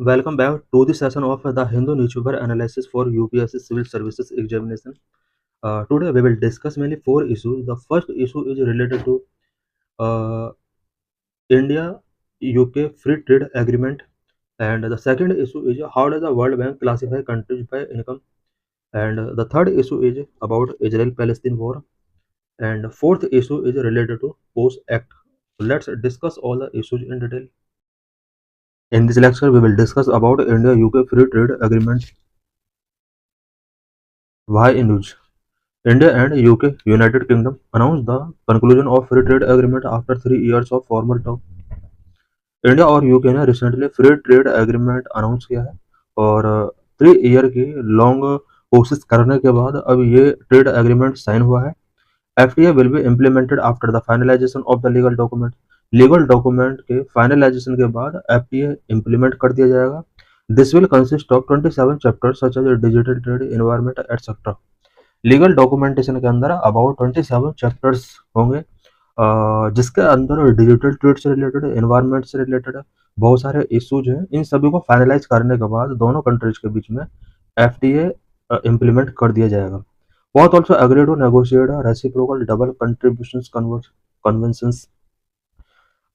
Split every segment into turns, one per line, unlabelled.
Welcome back to the session of the Hindu newspaper analysis for UPSC Civil Services Examination. Today we will discuss mainly four issues. The first issue is related to uh, India UK Free Trade Agreement, and the second issue is how does the World Bank classify countries by income, and the third issue is about Israel-Palestine war, and the fourth issue is related to Post Act. So let's discuss all the issues in detail. In this lecture, we will discuss about India UK Free Trade Agreement. Why in news? India and UK United Kingdom announced the conclusion of free trade agreement after 3 years of formal talk. India और UK ने recently free trade agreement announce किया है और 3 year की long कोशिश करने के बाद अब ये ट्रेड एग्रीमेंट साइन हुआ है. FTA will be implemented after the finalization of the legal document. Legal document के फाइनलाइजेशन के बाद FTA इम्प्लीमेंट कर दिया जाएगा. This will consist of 27 chapters such as digital trade environment etcetera. Legal documentation के अंदर अबाउट 27 चैप्टर्स होंगे जिसके अंदर डिजिटल ट्रेड से रिलेटेड, एनवायरनमेंट से रिलेटेड बहुत सारे इश्यूज हैं. इन सभी को फाइनलाइज करने के बाद दोनों कंट्रीज के बीच में FTA इम्प्लीमेंट कर दिया जाएगा. Both also agreed to negotiate a reciprocal double contributions conventions.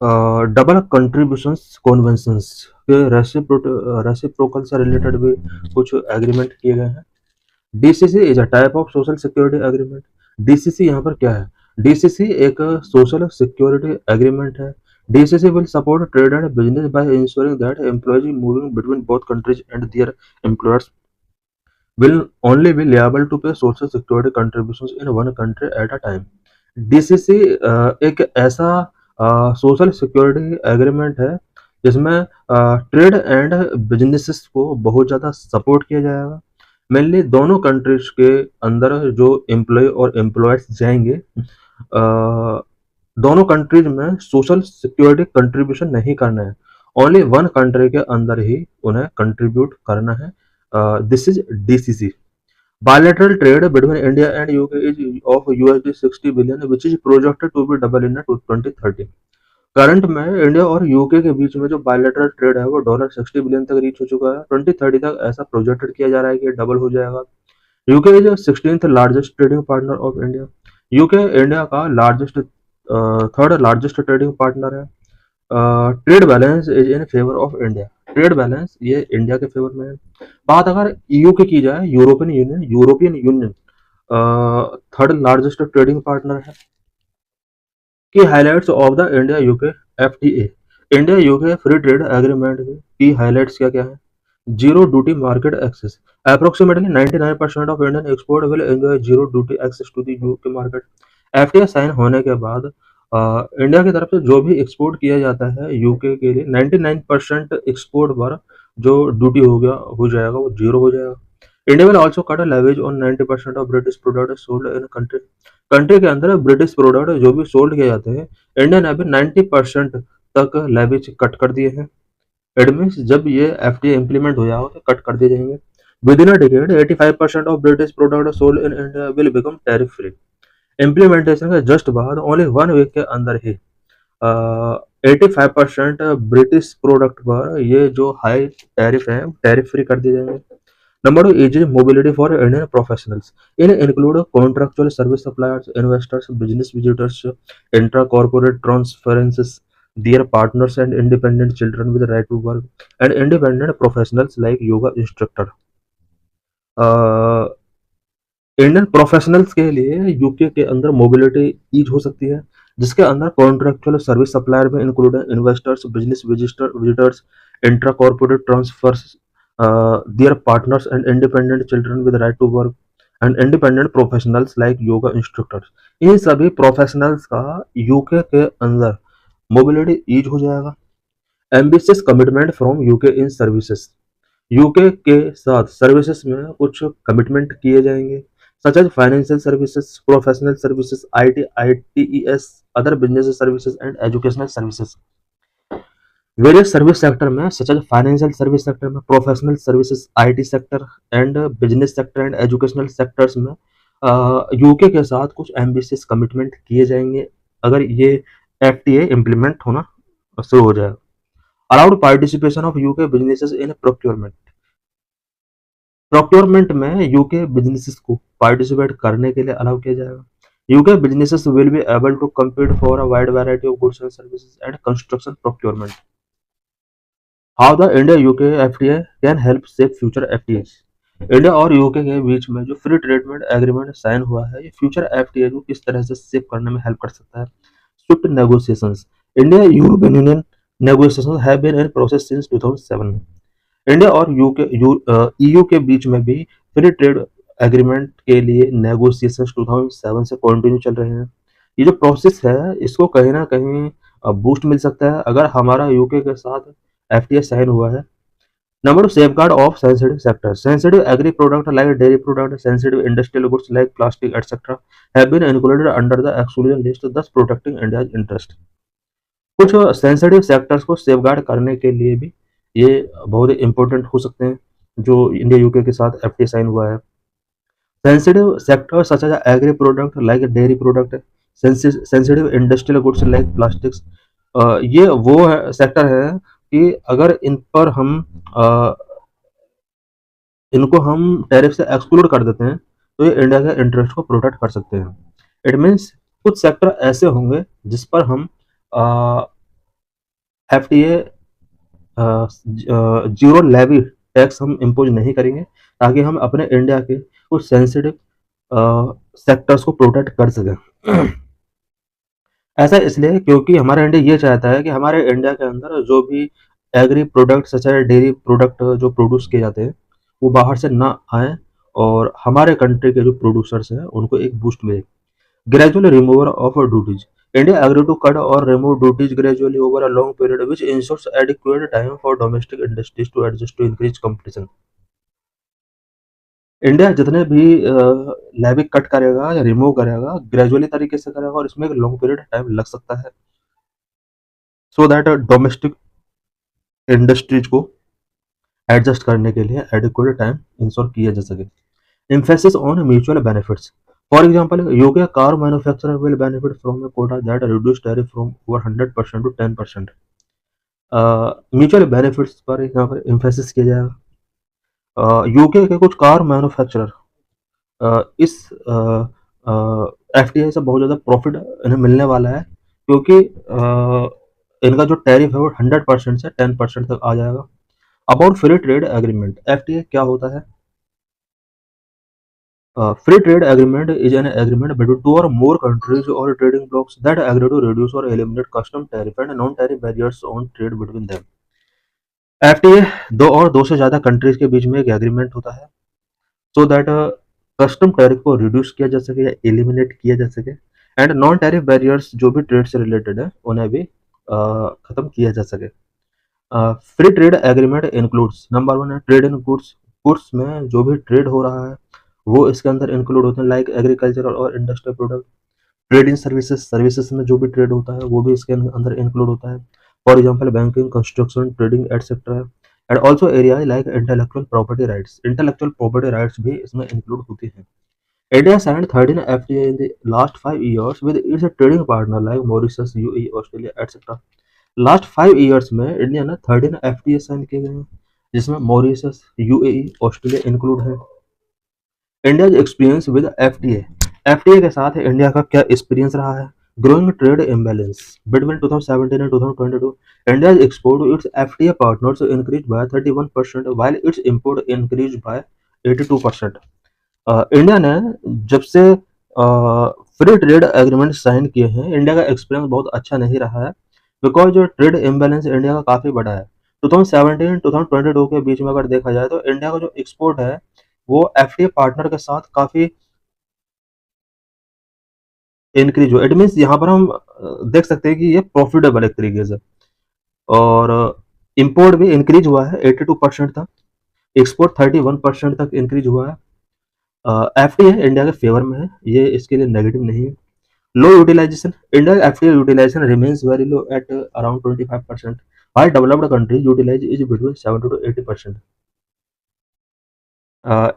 Double contributions conventions के रेसिप्रोकल से रिलेटेड भी कुछ एग्रीमेंट किए गए हैं. DCC is a type of social security agreement. DCC यहाँ पर क्या है? DCC एक सोशल सिक्योरिटी एग्रीमेंट है. DCC will support trade and business by ensuring that employees moving between both countries and their employers will only be liable to pay social security contributions in one country at a time. DCC एक ऐसा social security agreement है जिसमें trade and businesses को बहुत ज़्यादा support किया जाएगा. Mainly दोनों कंट्रीज के अंदर जो एम्प्लॉय और एम्प्लॉयर्स जाएंगे दोनों कंट्रीज में सोशल सिक्योरिटी कंट्रीब्यूशन नहीं करना है. ओनली वन कंट्री के अंदर ही उन्हें कंट्रीब्यूट करना है. This is DCC. Bilateral trade between India and UK is of USD 60 billion, which is projected to be double in 2030. Current में इंडिया और यूके के बीच में जो बायलैटरल ट्रेड है वो $60 बिलियन तक रीच हो चुका है. 2030 तक ऐसा प्रोजेक्टेड किया जा रहा है कि डबल हो जाएगा. UK is 16th largest trading partner of India. UK India का largest third largest trading partner है. Trade balance is in favour of India. Trade balance ये इंडिया के फेवर में है. बात अगर EU की जाए, European Union third largest trading partner है. की highlights of the India UK FTA. India UK free trade agreement की हाइलाइट्स क्या क्या है? Zero duty market access. Approximately 99% of Indian export will enjoy zero duty access to the UK market. FTA sign होने के बाद India की तरफ से जो भी एक्सपोर्ट किया जाता है यूके के लिए 99% एक्सपोर्ट पर जो ड्यूटी हो जाएगा वो जीरो हो जाएगा. India will also cut levies on 90% of British product sold in country. Country के अंदर ब्रिटिश प्रोडक्ट जो भी सोल्ड किए जाते हैं इंडिया ने अभी 90% तक लेवेज कट कर दिए हैं. इट मीन्स जब ये FTA इम्प्लीमेंट हो जाएगा तो कट कर दिए जाएंगे. With in a decade 85% of British product sold in India will become tariff free. Implementation के जस्ट बाद ओनली 1 वीक के अंदर ही 85% ब्रिटिश प्रोडक्ट पर ये जो हाई टैरिफ है टैरिफ फ्री कर दिए जाएंगे. Number 2, easy mobility for Indian professionals. It include contractual service suppliers, investors, business visitors, intra-corporate transferences, their partners and independent children with the right to work, and independent professionals like yoga instructor. Indian professionals के लिए UK के अंदर mobility ease हो सकती है जिसके अंदर contractual service supplier में इंक्लूड है investors, business visitors, intra corporate transfers, their partners and independent children with right to work and independent professionals like yoga instructors. इन सभी प्रोफेशनल्स का यूके के अंदर मोबिलिटी ईज हो जाएगा. Ambitious commitment from UK in services. UK के साथ services में कुछ कमिटमेंट किए जाएंगे such as financial services, professional services, ITES, other business services and educational services. Various service sector में such as financial service sector में, professional services, IT sector and business sector and educational sectors में UK के साथ कुछ ambitious commitment किए जाएंगे अगर ये FTA इम्प्लीमेंट होना शुरू हो जाएगा. Allowed participation of UK businesses in procurement. Procurement में यूके बिजनेसेस को पार्टिसिपेट करने के लिए अलाउ किया जाएगा। UK businesses will be able to compete for a wide variety of goods and services and construction procurement. How the India UK FTA can help shape future FTAs. India और UK के बीच में जो free ट्रेडमेंट agreement sign हुआ है, ये future FTA को किस तरह से शेप करने में हेल्प कर सकता है। Swift negotiations. India European Union negotiations have been in process since 2007। India और ईयू के बीच में भी फ्री ट्रेड एग्रीमेंट के लिए नेगोशिएशंस 2007 से कंटिन्यू चल रहे हैं। ये जो प्रोसेस है, इसको कहीं ना कहीं बूस्ट मिल सकता है अगर हमारा यूके के साथ एफटीए साइन हुआ है। Number two, safeguard of sensitive sector. Sensitive agri product like dairy product, sensitive industrial goods like plastic etcetera have been included under the exclusion list, thus protecting India's interest. कुछ sensitive sectors को safeguard करने के लिए भी ये बहुत important हो सकते हैं जो इंडिया यूके के साथ एफटीए साइन हुआ है। Sensitive sectors such as agri product like dairy product, sensitive industrial goods like plastics, ये वो सेक्टर है कि अगर इन पर इनको हम टैरिफ से एक्सक्लूड कर देते हैं तो ये इंडिया के इंटरेस्ट को प्रोटेक्ट कर सकते हैं। इट मीन्स कुछ सेक्टर ऐसे होंगे जिस पर हम एफटीए जीरो लेवी टैक्स हम इम्पोज नहीं करेंगे ताकि हम अपने इंडिया के कुछ सेंसिटिव सेक्टर्स को प्रोटेक्ट कर सकें। ऐसा इसलिए क्योंकि हमारा इंडिया ये चाहता है कि हमारे इंडिया के अंदर जो भी एग्री प्रोडक्ट सच है डेयरी प्रोडक्ट जो प्रोड्यूस किए जाते हैं वो बाहर से ना आए और हमारे कंट्री के जो प्रोड्यूसर्स हैं उनको एक बूस्ट मिले। Gradual remover of duties. India agree to cut और remove duties gradually over a long period which ensures adequate time for domestic industries to adjust to increase competition. India जितने भी levy cut करेगा या remove करेगा gradually तरीके से करेगा और इसमें एक लॉन्ग पीरियड टाइम लग सकता है सो दैट डोमेस्टिक इंडस्ट्रीज को एडजस्ट करने के लिए एडिक्वेट टाइम इंश्योर किया जा सके। Emphasis on mutual benefits. For example, UK car manufacturer will benefit from a quota that reduce tariff from over 100% to 10%। Mutual benefits पर यहाँ पर एम्फेसिस किया जाएगा। यूके के कुछ कार मैन्युफैक्चरर इस एफटीआई से बहुत ज़्यादा प्रॉफिट इन्हें मिलने वाला है क्योंकि इनका जो टैरिफ है वो 100% से 10% तक आ जाएगा। About free trade agreement, FTA क्या होता है? Free trade agreement is an agreement between two or more countries or trading blocs that agree to reduce or eliminate custom tariff and non-tariff barriers on trade between them. FTA दो और दो से ज्यादा countries के बीच में एक agreement होता है सो दैट कस्टम टैरिफ को रिड्यूस किया जा सके या एलिमिनेट किया जा सके एंड नॉन टैरिफ बैरियर्स जो भी ट्रेड से रिलेटेड है उन्हें भी खत्म किया जा सके। Free trade agreement includes, number one है ट्रेड इन गुड्स। गुड्स में जो भी ट्रेड हो रहा है वो इसके अंदर इंक्लूड होते हैं लाइक एग्रीकल्चरल और industrial product. Trade in services, services में जो भी ट्रेड होता है वो भी इसके अंदर इंक्लूड होता है। For example banking, construction, trading etcetera and also area like intellectual property rights. Intellectual property rights भी इसमें इंक्लूड होती हैं। India signed 13 FTA in the last 5 years with its trading partner like Mauritius, UAE, Australia, etc. Last 5 years में India ने 13 FTA sign किए गए हैं जिसमें मॉरिशस, यूएई, ऑस्ट्रेलिया इंक्लूड है। India experience with FTA, FTA के साथ इंडिया का क्या एक्सपीरियंस रहा है? Growing trade imbalance between 2017 and 2022, India's export to its FTA partners increased by 31% while its import increased by 82%। India ने जब से फ्री ट्रेड एग्रीमेंट साइन किए हैं इंडिया का एक्सपीरियंस बहुत अच्छा नहीं रहा है बिकॉज जो ट्रेड इम्बैलेंस इंडिया का काफ़ी बड़ा है। 2017-2022 के बीच में अगर देखा जाए तो इंडिया का जो एक्सपोर्ट है वो एफटीए पार्टनर के साथ काफ़ी इंक्रीज हो। इट मीन्स यहाँ पर हम देख सकते हैं कि ये प्रॉफिटेबल एक तरीके से, और इंपोर्ट भी इंक्रीज हुआ है 82% तक, एक्सपोर्ट 31% तक इंक्रीज हुआ है। एफटीए इंडिया के फेवर में है, ये इसके लिए नेगेटिव नहीं है। Low utilization, India FTA utilization remains very low at around 25%, while developed countries utilize is between 70 to 80%।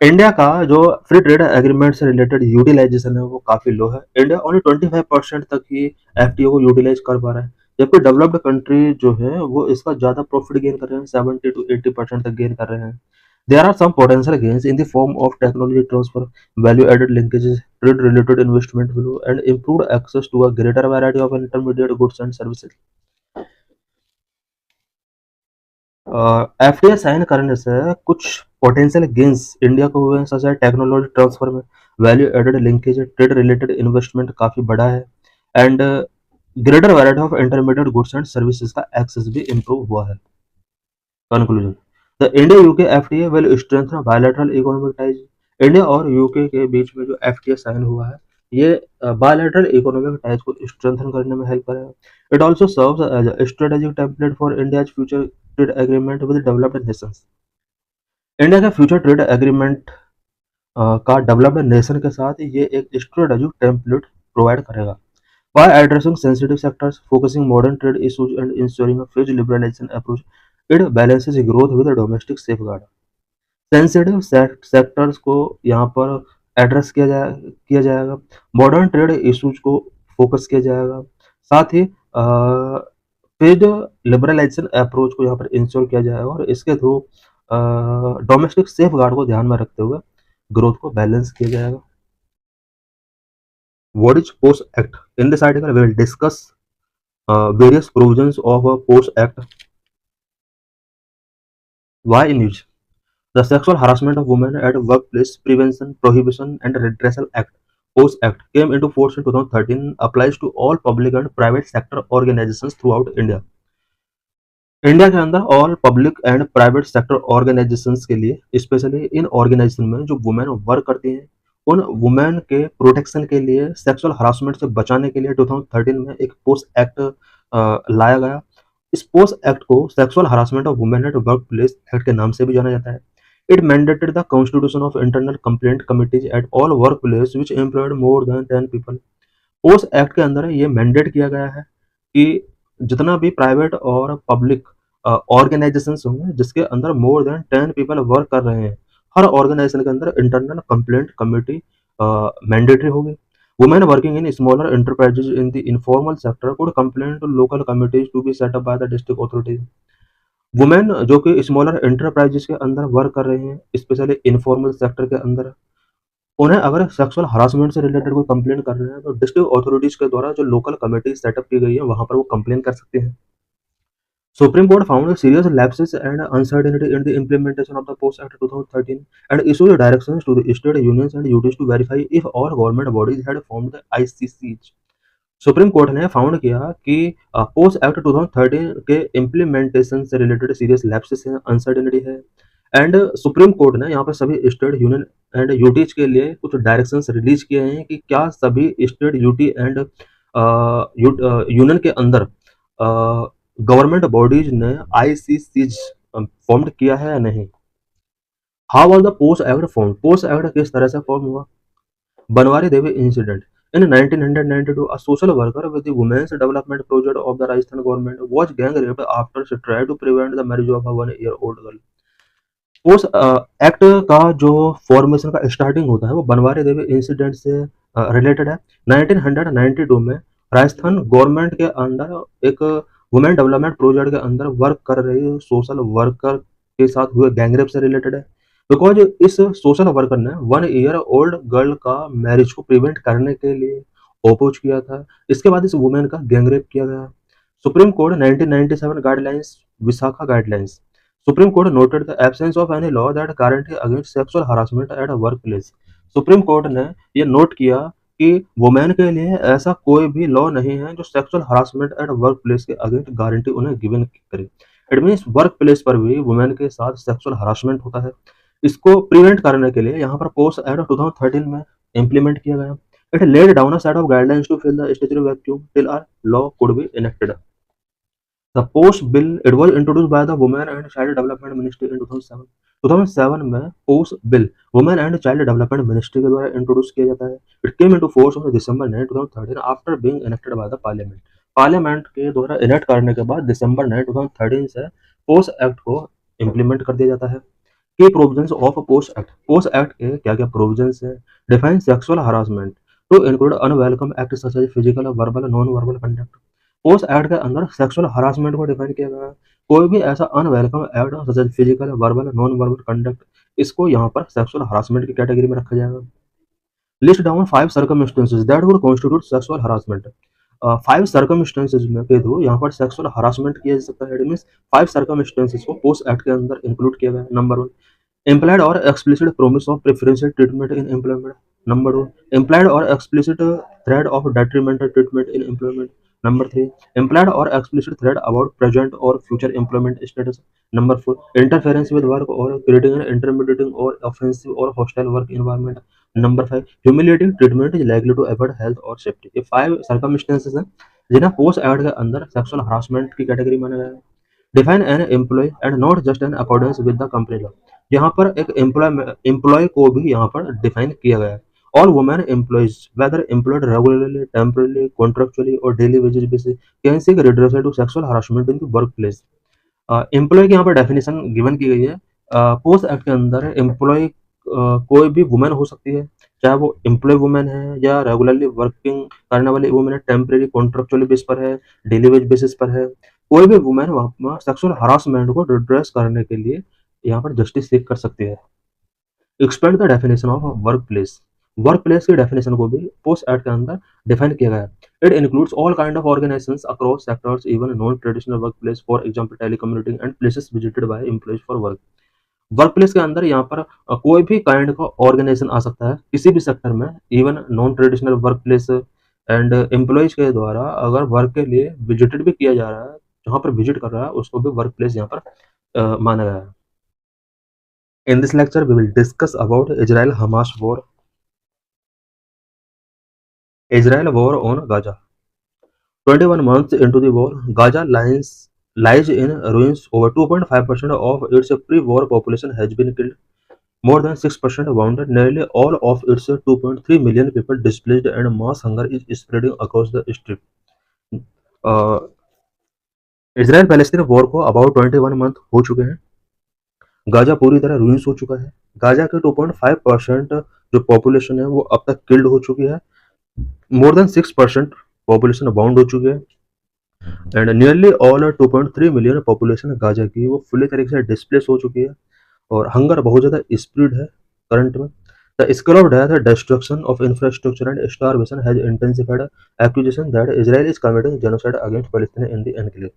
India का जो फ्री ट्रेड एग्रीमेंट से रिलेटेड यूटिलाइजेशन है वो काफ़ी लो है। इंडिया ओनली 25% तक ही एफटीओ को यूटिलाइज कर पा रहा है जबकि डेवलप्ड कंट्री जो है वो इसका ज़्यादा प्रॉफिट गेन कर रहे हैं, 70 to 80% तक गेन कर रहे हैं। There are some potential gains in the form of technology transfer, value-added linkages, trade-related investment flow, and improved access to a greater variety of intermediate goods and services. FTA sign करने से कुछ potential gains India को हुए हैं, such है technology transfer में value added linkage, trade related investment काफी बड़ा है, and greater variety of intermediate goods and services का एक्सेस भी इम्प्रूव हुआ है। Conclusion, the India UK FTA will strengthen bilateral economic ties. India और यूके के बीच में जो एफटीए साइन हुआ है ये बायलैटरल इकोनॉमिक टाइज को स्ट्रेंथन करने में हेल्प करेगा। It also serves as a strategic template for India's future trade agreement with developed Nations. India के फ्यूचर ट्रेड एग्रीमेंट का डेवलप्ड नेशन के साथ ये एक स्ट्रेटेजिक टेम्पलेट प्रोवाइड करेगा। By addressing sensitive sectors, focusing modern trade issues, and ensuring a phased liberalization approach, it balances growth with a domestic safeguard. Sensitive sectors को यहाँ पर address किया जाएगा, मॉडर्न ट्रेड इश्यूज को फोकस किया जाएगा, साथ ही फेड लिबरलाइजेशन अप्रोच को यहाँ पर इंश्योर किया जाएगा और इसके थ्रू डोमेस्टिक सेफ गार्ड को ध्यान में रखते हुए ग्रोथ को बैलेंस किया जाएगा। What is POST Act? In this article, we will discuss various provisions of a POST Act. Why in use? The Sexual Harassment of Women at Workplace Prevention, Prohibition and Redressal Act (POST Act) came into force in 2013. Applies to all public and private sector organizations throughout India. India के अंदर all public and private sector organisations के लिए, specially in organisation में जो women work करती हैं, उन women के प्रोटेक्शन के लिए, सेक्सुअल हरासमेंट से बचाने के लिए 2013 में एक पोस्ट एक्ट लाया गया। इस पोस्ट एक्ट को sexual harassment of women at work place act के नाम से भी जाना जाता है। It mandated the constitution of internal complaint committees at all work place which employed more than 10 people. Post act के अंदर ये मैंडेट किया गया है कि जितना भी प्राइवेट और पब्लिक ऑर्गेनाइजेशंस होंगे जिसके अंदर मोर देन 10 पीपल वर्क कर रहे हैं, हर ऑर्गेनाइजेशन के अंदर इंटरनल कंप्लेंट कमेटी मैंडेटरी होगी। Women working in smaller enterprises in the informal sector could complain to local committees to be set up by the district authorities. Women जो कि smaller enterprises के अंदर वर्क कर रहे हैं, स्पेशली इनफॉर्मल सेक्टर के अंदर, उन्हें अगर सेक्सुअल हरासमेंट से रिलेटेड कोई कंप्लेंट कर रहे हैं तो डिस्ट्रिक्ट अथॉरिटीज के द्वारा जो लोकल कमेटी सेटअप की गई है वहां पर वो कंप्लेन कर सकते हैं। Supreme Court found serious lapses and uncertainty in the implementation of the POST Act 2013 and issued directions to the state unions and UTs to verify if all government bodies had formed the ICCs. Supreme court ने found किया कि post act 2013 के implementation से related serious lapses हैं, uncertainty है, and supreme court ने यहाँ पर सभी स्टेट यूनियन एंड यूटीज के लिए कुछ डायरेक्शंस रिलीज किए हैं कि क्या सभी स्टेट यूटी एंड यूनियन के अंदर गवर्नमेंट बॉडीज ने आईसीसीज फॉर्म किया है या नहीं। How was the post act form? Post act किस तरह से फॉर्म हुआ? बनवारी देवी incident. In 1992, a social worker with the Women's Development Project of the Rajasthan government was gang raped after she tried to prevent the marriage of a 1-year-old girl. उस act का जो formation का starting होता है वो बनवारी देवी incident से related है। 1992 में राजस्थान गवर्नमेंट के अंदर एक वुमेन डेवलपमेंट प्रोजेक्ट के अंदर वर्क कर रही सोशल वर्कर के साथ हुए गैंगरेप से रिलेटेड है, बिकॉज इस सोशल वर्कर ने 1-year-old गर्ल का मैरिज को प्रिवेंट करने के लिए ओपोज किया था। इसके बाद इस वुमेन का गैंगरेप किया गया। Supreme court 1997 guidelines, Vishakha guidelines. Supreme court noted the absence of any law that guarantee against sexual harassment at a work place. Supreme court ने ये नोट किया कि वुमेन के लिए ऐसा कोई भी लॉ नहीं है जो sexual harassment at work place के अगेंस्ट गारंटी उन्हें गिवन करे। इट मीन्स वर्क प्लेस पर भी वुमेन के साथ सेक्सुअल हरासमेंट होता है। इसको प्रिवेंट करने के लिए यहाँ पर पोस्ट एक्ट 2013 में इम्प्लीमेंट किया गया। It laid down a set of guidelines to fill the statutory vacuum till a law could be enacted. The POSH bill it was introduced by the women and child development ministry in 2007। 2007 में POSH bill women and child development ministry के द्वारा introduce किया जाता है। It came into force on December 9, 2013 after being enacted by the parliament. Parliament के द्वारा enact करने के बाद दिसंबर 9, 2013 से पोस्ट एक्ट को इम्प्लीमेंट कर दिया जाता है। Key provisions of POSH act. POSH act के क्या क्या प्रोविजंस है? Define sexual harassment to include unwelcome act such as physical, verbal, non verbal conduct. POSH act के अंदर सेक्सुअल हरासमेंट को डिफाइन किया गया है। कोई भी ऐसा unwelcome act such as physical, verbal, non verbal conduct, इसको यहाँ पर सेक्सुअल हरासमेंट की कैटेगरी में रखा जाएगा। List down 5 circumstances that would constitute sexual harassment. 5 circumstances में के थ्रू यहाँ पर सेक्सुअल हरासमेंट किया जा सकता है। इट मीन्स 5 circumstances को पोस्ट एक्ट के अंदर इंक्लूड किया गया है। Number 1, implied or explicit promise of preferential treatment in employment. Number 2, implied or explicit threat of detrimental treatment in employment. Number 3, implied or explicit threat about present or future employment status. Number 4, interference with work or creating an intimidating or offensive or hostile work environment. Number 5, humiliating treatment is likely to affect health or safety. ये 5 circumstances हैं जिन्हें post act के अंदर sexual harassment की category माना गया है। Define an employ and not just an accordance with the company law. यहाँ पर एक एम्प्लॉय को भी यहाँ पर डिफाइन किया गया है। All women employees whether employed regularly, temporarily, contractually और daily wages basis can seek redressal to sexual harassment in the work place. Employee की यहाँ पर डेफिनेशन गिवन की गई है। पोस्ट एक्ट के अंदर एम्प्लॉय कोई भी वुमेन हो सकती है, चाहे वो एम्प्लॉय वुमेन है या रेगुलरली वर्किंग करने वाली वुमेन है, टेम्परेरी कॉन्ट्रेक्चुअली बेस पर है, डेली वेज बेसिस पर है, कोई भी वुमेन वहाँ सेक्सुअल हरासमेंट को रिड्रेस करने के लिए यहाँ पर जस्टिस सीख कर सकती है। Expand the definition of work place. Work place की डेफिनेशन को भी पोस्ट एक्ट के अंदर डिफाइन किया गया है। It includes all kind of organisations across sectors, even non traditional work place, for example telecommuting and places visited by employees for work. Work place के अंदर यहाँ पर कोई भी काइंड का ऑर्गेनाइजेशन आ सकता है किसी भी सेक्टर में, even non traditional work place, and employees के द्वारा अगर वर्क के लिए विजिटेड भी किया जा रहा है, जहाँ पर विजिट कर रहा है उसको भी वर्क प्लेस यहाँ पर माना गया है। In this lecture, we will discuss about Israel-Hamas war. Israel war on Gaza. 21 months into the war, Gaza lies in ruins. Over 2.5% of its pre-war population has been killed. More than 6% wounded. Nearly all of its 2.3 million people displaced, and mass hunger is spreading across the strip. Israel Palestine war को about 21 month हो चुके हैं। Gaza पूरी तरह ruins हो चुका है। Gaza के 2.5% जो पॉपुलेशन है वो अब तक किल्ड हो चुकी है। मोर देन 6% पॉपुलेशन बाउंड हो चुकी है, and nearly all 2.3 million population Gaza की वो फुली तरीके से डिस्प्लेस हो चुकी है, और हंगर बहुत ज़्यादा स्प्रेड है करंट में। The scale of death, destruction of infrastructure and starvation has intensified accusation that Israel is committing genocide against Palestine in the enclave.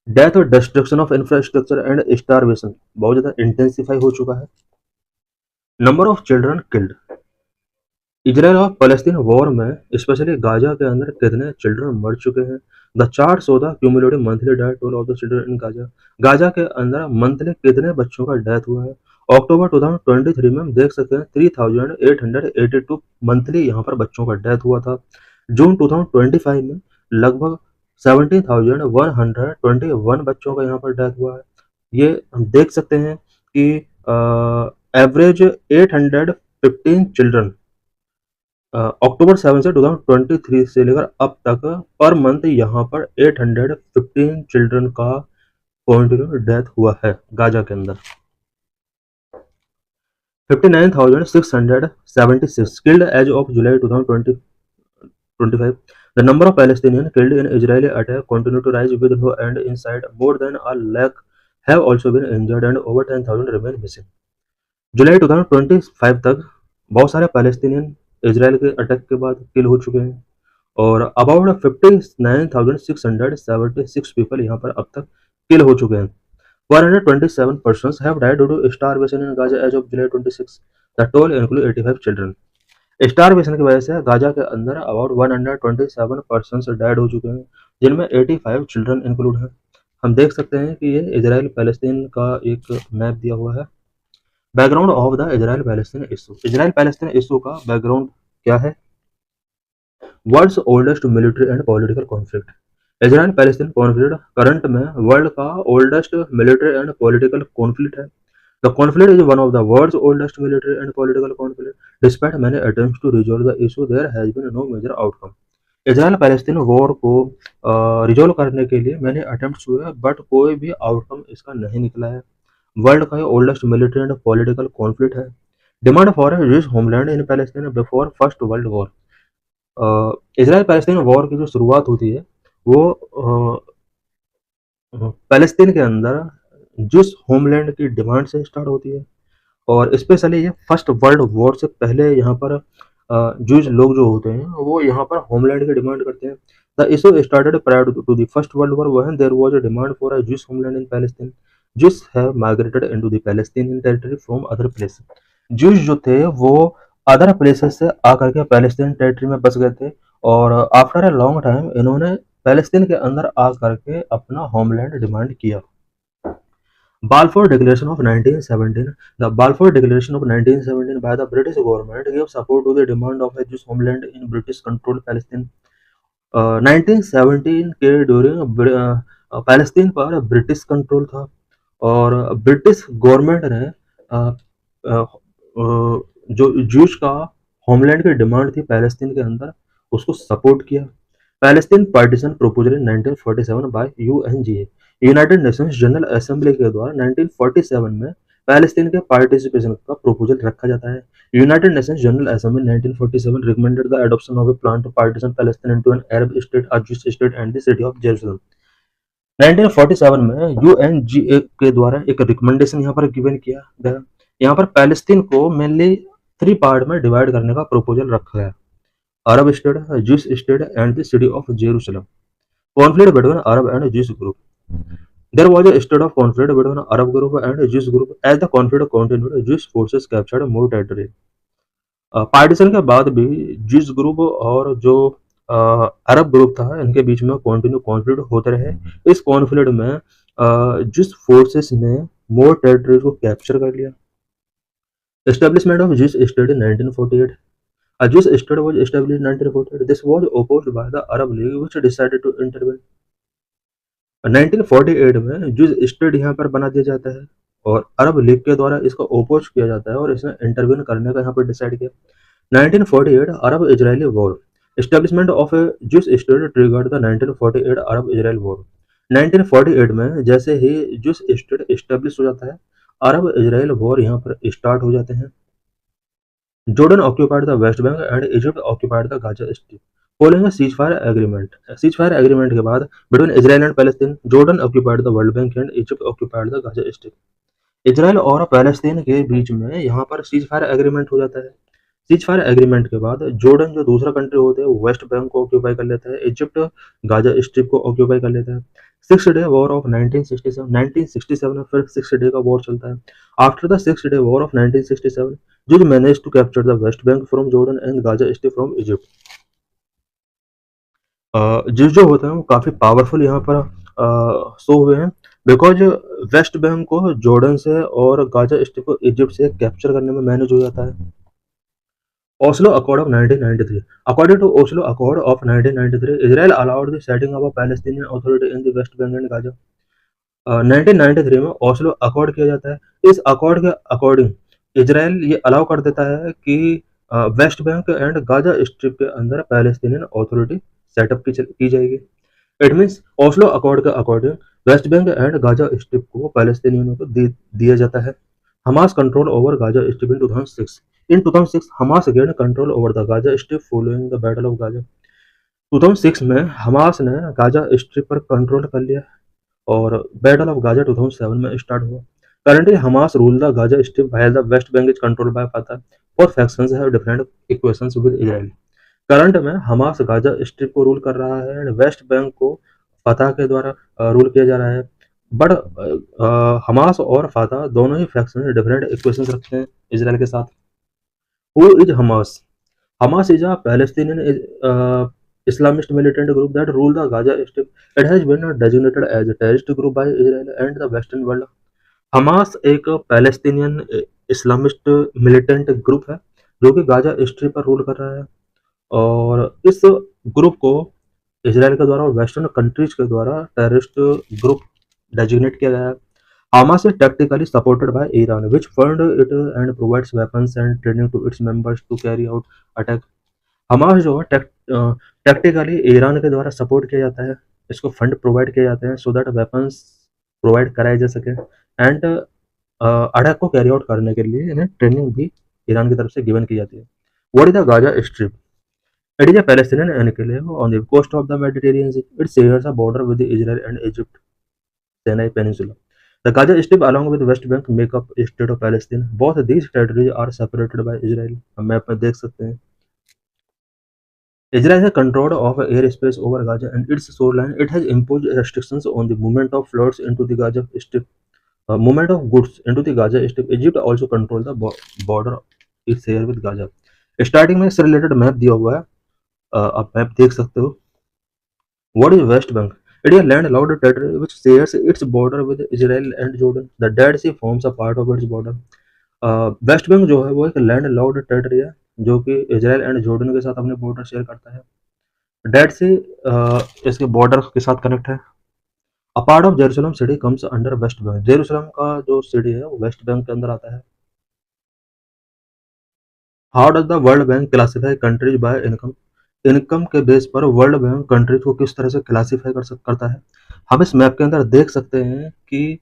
Death और destruction of infrastructure and starvation बहुत ज़्यादा intensify हो चुका है। Number of children killed. Israel और फलस्तीन war में specially Gaza के अंदर कितने चिल्ड्रन मर चुके हैं। The chart show the cumulative monthly death toll of the children in Gaza. Gaza के अंदर मंथली कितने बच्चों का डेथ हुआ है। अक्टूबर 2023 में हम देख सकते हैं 3882 मंथली यहाँ पर बच्चों का डेथ हुआ था। जून 2025 में लगभग 17,121 बच्चों का यहाँ पर डेथ हुआ है। ये हम देख सकते हैं कि एवरेज 815 चिल्ड्रन अक्टूबर 7 से 2023 से लेकर अब तक पर मंथ यहाँ पर 815 चिल्ड्रन का कंटिन्यू डेथ हुआ है गाजा के अंदर। 59,676 killed as of July 2025. The number of Palestinians killed in Israeli attack continue to rise with no end in sight. More than a lakh have also been injured and over 10,000 remain missing. जुलाई 2025 तक बहुत सारे Palestinian Israel के attack के बाद किल हो चुके हैं, और अबाउट 59,676 पीपल यहाँ पर अब तक किल हो चुके हैं। 127 persons have died due to starvation in Gaza as of July 26. The toll include 85 children. Starvation की वजह से गाजा के अंदर अबाउट 127 पर्सन्स डेड हो चुके हैं, जिनमें 85 चिल्ड्रन इंक्लूड हैं। हम देख सकते हैं कि ये इजराइल पैलेस्टीन का एक मैप दिया हुआ है। Background of the Israel Palestine issue. Israel Palestine issue का बैकग्राउंड क्या है। World's oldest military and political conflict. Israel Palestine conflict current में वर्ल्ड का oldest military and political conflict है। The conflict is one of the world's oldest military and political conflict. Despite many attempts to resolve the issue, there has been no major outcome. Israel Palestine war को resolve करने के लिए मैंने attempts हुए, but कोई भी outcome इसका नहीं निकला है। वर्ल्ड का oldest military and political conflict है। Demand for a Jewish homeland in Palestine before first world war. Israel Palestine war की जो शुरुआत होती है वो पैलेस्तीन के अंदर जिस होमलैंड की डिमांड से स्टार्ट होती है, और स्पेशली ये फर्स्ट वर्ल्ड वॉर से पहले यहाँ पर जूस लोग जो होते हैं वो यहाँ पर होमलैंड की डिमांड करते हैं। The issue started prior to the first world war when there was a demand for a Jews homeland in Palestine. Jews have migrated into the Palestinian territory from other place. Jews जो थे वो other places से आकर के Palestine territory में बस गए थे, और आफ्टर अ लॉन्ग टाइम इन्होंने पैलेस्तीन के अंदर आकर के अपना होमलैंड डिमांड किया। Balfour Declaration of 1917. The Balfour Declaration of 1917 by the British government gave support to the demand of a Jewish homeland in British-controlled Palestine. 1917 के ड्यूरिंग पैलेस्तीन पर British control था, और ब्रिटिश गवर्नमेंट ने जो juice का homeland की demand थी Palestine के अंदर उसको सपोर्ट किया। Palestine partition proposal in 1947 by UNGA, United Nations General Assembly के द्वारा 1947 में पैलेस्तीन के पार्टिसिपेशन का प्रोपोजल रखा जाता है। United Nations General assembly 1947 recommended the adoption of a plan to partition Palestine into an Arab state, a Jewish state and the city of Jerusalem। 1947 में UNGA के द्वारा एक रिकमेंडेशन यहाँ पर गिवन किया गया। यहाँ पर पैलेस्तीन को मेनली 3 पार्ट में डिवाइड करने का प्रोपोजल रखा गया। अरब state, Jewish state and the city of Jerusalem। Conflict between Arab and Jewish group। There was a state of conflict between Arab group and Jewish group। As the conflict continued, Jewish forces captured more territory। Partition के बाद भी जिस group और जो अरब group था इनके बीच में continue conflict होते रहे। इस कॉन्फ्लिक्ट में जिस फोर्सेस ने मोर टेरिटरी को कैप्चर कर लिया। एस्टेब्लिशमेंट ऑफ जिस state in 1948। A Jewish state was established in 1948। This was opposed by the Arab League, which decided to intervene। 1948 में जिस स्टेट यहाँ पर बना दिया जाता है और अरब लीग के द्वारा इसको ओपोज किया जाता है और इसने इंटरवीन करने का यहाँ पर डिसाइड किया। 1948 अरब इजरायली वॉर। एस्टेब्लिशमेंट ऑफ ए जिस state triggered the 1948 Arab Israel war. 1948 में जैसे ही जिस स्टेट एस्टेब्लिश हो जाता है अरब इजरायल वॉर यहाँ पर स्टार्ट हो जाते हैं। Jordan occupied the West Bank and Egypt occupied the Gaza Strip। Following a ceasefire agreement, ceasefire agreement के बाद between Israel and Palestine, Jordan occupied the West Bank and Egypt occupied the Gaza Strip। Israel और Palestine के बीच में यहाँ पर cease fire agreement हो जाता है। सीज फायर एग्रीमेंट के बाद जॉर्डन जो दूसरा कंट्री होता है वो वेस्ट बैंक को ऑक्यूपाई कर लेता है, इजिप्ट गाजा स्ट्रिप को ऑक्यूपाई कर लेता है। 6 डे वॉर ऑफ 1967 में फिर 6 डे का वॉर चलता है। After the 6 day war of 1967 जो manage to capture the West Bank from Jordan and Gaza Strip from Egypt. जो होते हैं वो काफ़ी पावरफुल यहाँ पर शो हुए हैं, बिकॉज वेस्ट बैंक को जॉर्डन से और गाजा स्ट्रिप को इजिप्ट से कैप्चर करने में मैनेज हो जाता है। Oslo accord of 1993। According to Oslo accord of 1993 Israel allowed the setting of a Palestinian authority in the West Bank and Gaza. 1993 में ओस्लो अकॉर्ड किया जाता है। इस अकॉर्ड के अकॉर्डिंग इजराइल ये अलाउ कर देता है कि waste Bank and Gaza strip के अंदर पैलेस्टीनियन अथॉरिटी सेटअप की जाएगी। इट मीन्स ओस्लो अकॉर्ड के according waste Bank and Gaza Strip को पैलेस्टीनियनों को दिया जाता है। Hamas control over Gaza strip in 2006। In 2006, Hamas gained control over the Gaza Strip following the Battle of Gaza। 2006 में Hamas ने गाजा स्ट्रिप पर control कर लिया और बैटल ऑफ गाजा 2007 में स्टार्ट हुआ। Currently, Hamas rule the Gaza Strip while the West Bank is controlled by Fatah। Both factions have different equations with Israel। Current में Hamas Gaza Strip को rule कर रहा है एंड वेस्ट बैंक को फतह के द्वारा रूल किया जा रहा है। बट हमास और फतह दोनों ही फैक्शन डिफरेंट इक्वेशंस रखते हैं इसराइल के साथ। Who is Hamas? Hamas is a Palestinian Islamist militant group that rule the Gaza Strip। It has been designated as a terrorist group by Israel and the Western world। Hamas एक Palestinian Islamist militant group है जो कि Gaza strip पर rule कर रहा है, और इस ग्रुप को इसराइल के द्वारा और वेस्टर्न कंट्रीज के द्वारा टेररिस्ट ग्रुप डेजिग्नेट किया गया है। Hamas is tactically supported by Iran, which fund it and provides weapons and training to its members to carry out attack। Hamas जो है टैक्टिकली ईरान के द्वारा सपोर्ट किया जाता है, इसको फंड प्रोवाइड किए जाते हैं सो दैट वेपन्स प्रोवाइड कराए जा सके एंड अटैक को कैरी आउट करने के लिए इन्हें ट्रेनिंग भी ईरान की तरफ से गिवन की जाती है। What is the Gaza strip? It is a Palestinian enclave on the coast of the Mediterranean Sea. It shares a border with Israel and Egypt, Sinai Peninsula. The Gaza Strip, along with West Bank, make up a state of Palestine. Both these territories are separated by Israel. हम map में देख सकते हैं. Israel has control of airspace over Gaza and its shoreline. It has imposed restrictions on the movement of floats into the Gaza Strip, movement of goods into the Gaza Strip. Egypt also control the border is here with Gaza. Starting में इससे related map दिया हुआ है, आप map देख सकते हो. What is West Bank? It is a landlocked territory which shares its border with Israel and Jordan. The Dead Sea forms a part of its border. West Bank जो है वो एक लैंड लॉक्ड टेरिटरी है जो कि Israel and Jordan के साथ अपने बॉर्डर शेयर करता है. डेड सी इसके बॉर्डर के साथ कनेक्ट है. A part of Jerusalem city comes under West Bank. Jerusalem का जो सिटी है वो वेस्ट बैंक के अंदर आता है. How does the World Bank classify countries by income? Income के बेस पर वर्ल्ड बैंक कंट्रीज को किस तरह से क्लासिफाई करता है. हम इस मैप के अंदर देख सकते हैं कि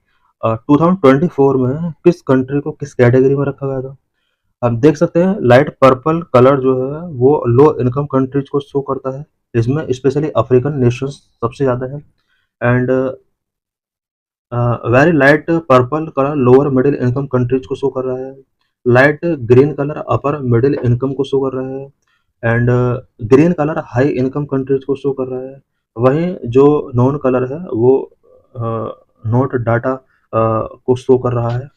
2024 में किस कंट्री को किस कैटेगरी में रखा गया था. आप देख सकते हैं लाइट पर्पल कलर जो है वो लो इनकम कंट्रीज को शो करता है. इसमें स्पेशली अफ्रीकन नेशंस सबसे ज़्यादा है. And very light purple colour lower middle income countries को शो कर रहा है. लाइट ग्रीन कलर अपर मिडिल इनकम को शो कर रहा है. And green colour high income countries को शो कर रहा है. वहीं जो नॉन कलर है वो नोट डाटा को शो कर रहा है.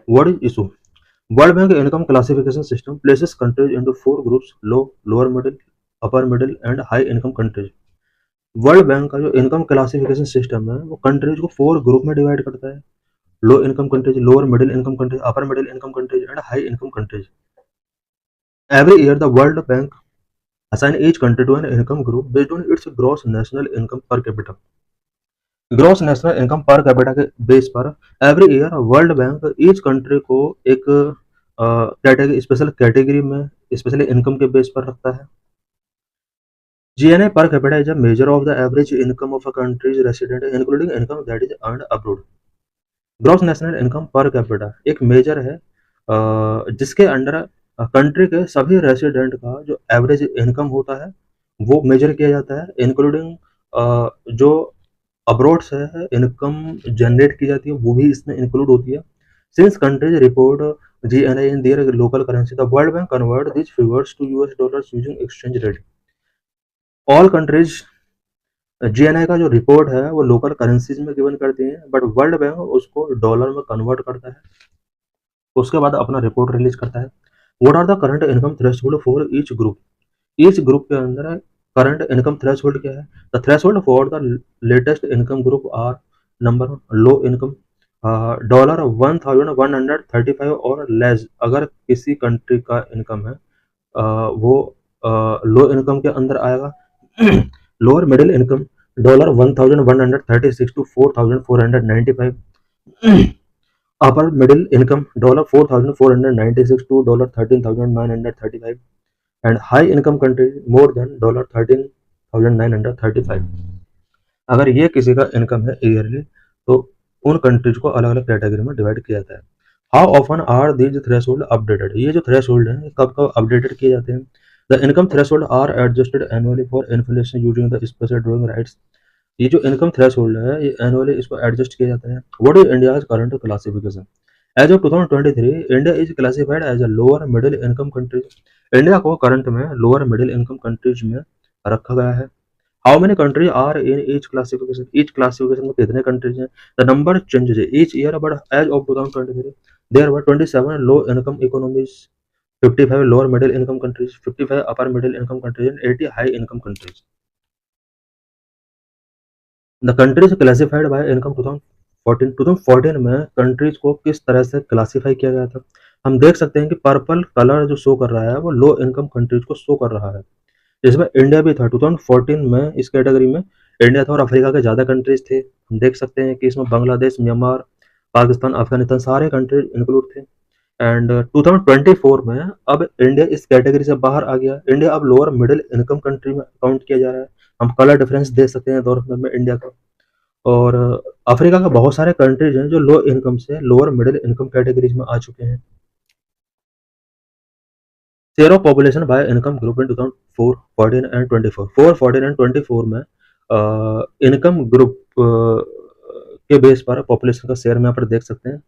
What is issue? World bank income classification system places countries into 4 groups: low, lower middle, upper middle and high income countries. World bank का जो इनकम क्लासिफिकेशन सिस्टम है वो कंट्रीज को 4 ग्रुप में डिवाइड करता है: low income countries, lower middle income countries, upper middle income countries and high income countries. Every year, the World Bank assign each country to an income group based on its gross national income per capita. Gross national income per capita के base पर every year world bank each country को एक category special category में specially income के base पर रखता है. GNI per capita is a measure of the average income of a country's resident, including income that is earned abroad. Gross national income per capita एक major है जिसके under country के सभी resident का जो एवरेज इनकम होता है वो मेजर किया जाता है, इंक्लूडिंग जो अब्रॉड से है इनकम जनरेट की जाती है वो भी इसमें इंक्लूड होती है. Since countries report GNI in their local currency, the World Bank convert this figures to US dollars using exchange rate. All countries GNI का जो रिपोर्ट है वो लोकल करेंसीज में गिवन करती हैं, बट वर्ल्ड बैंक उसको डॉलर में convert करता है, उसके बाद अपना रिपोर्ट रिलीज करता है. What are the current income threshold for each group? Each group के अंदर करंट इनकम थ्रेशोल्ड क्या है? The threshold for the latest income group are: number low income $1135 और लेस. अगर किसी कंट्री का इनकम है वो लो इनकम के अंदर आएगा. Lower middle income $1136 to $4495. Upper middle income $4496 to $13,935. And high income country more than $13,935. अगर ये किसी का इनकम है ईयरली तो उन कंट्रीज को अलग अलग कैटेगरी में डिवाइड किया जाता है. How often are these threshold updated? ये जो थ्रेशोल्ड है कब कब अपडेटेड किए जाते हैं? The income threshold are adjusted annually for inflation using the special drawing rights. ये जो इनकम थ्रेशोल्ड है ये एनुअली इसको एडजस्ट किया जाता है. What is India's current classification? As of 2023 India is classified as a lower middle income country. India को current में लोअर मिडिल इनकम कंट्रीज में रखा गया है. How many countries are in each classification? Each classification में कितने countries हैं? The number changes each year but as of 2023 there were 27 low income economies, 55 lower middle income countries, 55 upper middle income countries and 80 high income countries. The countries classified by income 2014 में countries को किस तरह से classify किया गया था? हम देख सकते हैं कि पर्पल कलर जो शो कर रहा है वो लो इनकम कंट्रीज को शो कर रहा है. इसमें इंडिया भी था 2014 में. इस कैटेगरी में इंडिया था और अफ्रीका के ज़्यादा कंट्रीज थे. हम देख सकते हैं कि इसमें बांग्लादेश, म्यांमार, पाकिस्तान, अफगानिस्तान सारे कंट्रीज इंक्लूड थे. एंड 2024 में अब इंडिया इस कैटेगरी से बाहर आ गया. इंडिया अब लोअर मिडिल इनकम कंट्री में काउंट किया जा रहा है. हम कलर डिफरेंस देख सकते हैं दौर में इंडिया का. और अफ्रीका का बहुत सारे कंट्रीज हैं जो लो इनकम से लोअर मिडिल इनकम कैटेगरीज में आ चुके हैं. Share of population bye income group in 2004, 14 and 24। 4, 14 and 24 में इनकम ग्रुप के बेस पर पॉपुलेशन का शेयर में यहाँ पर देख सकते हैं।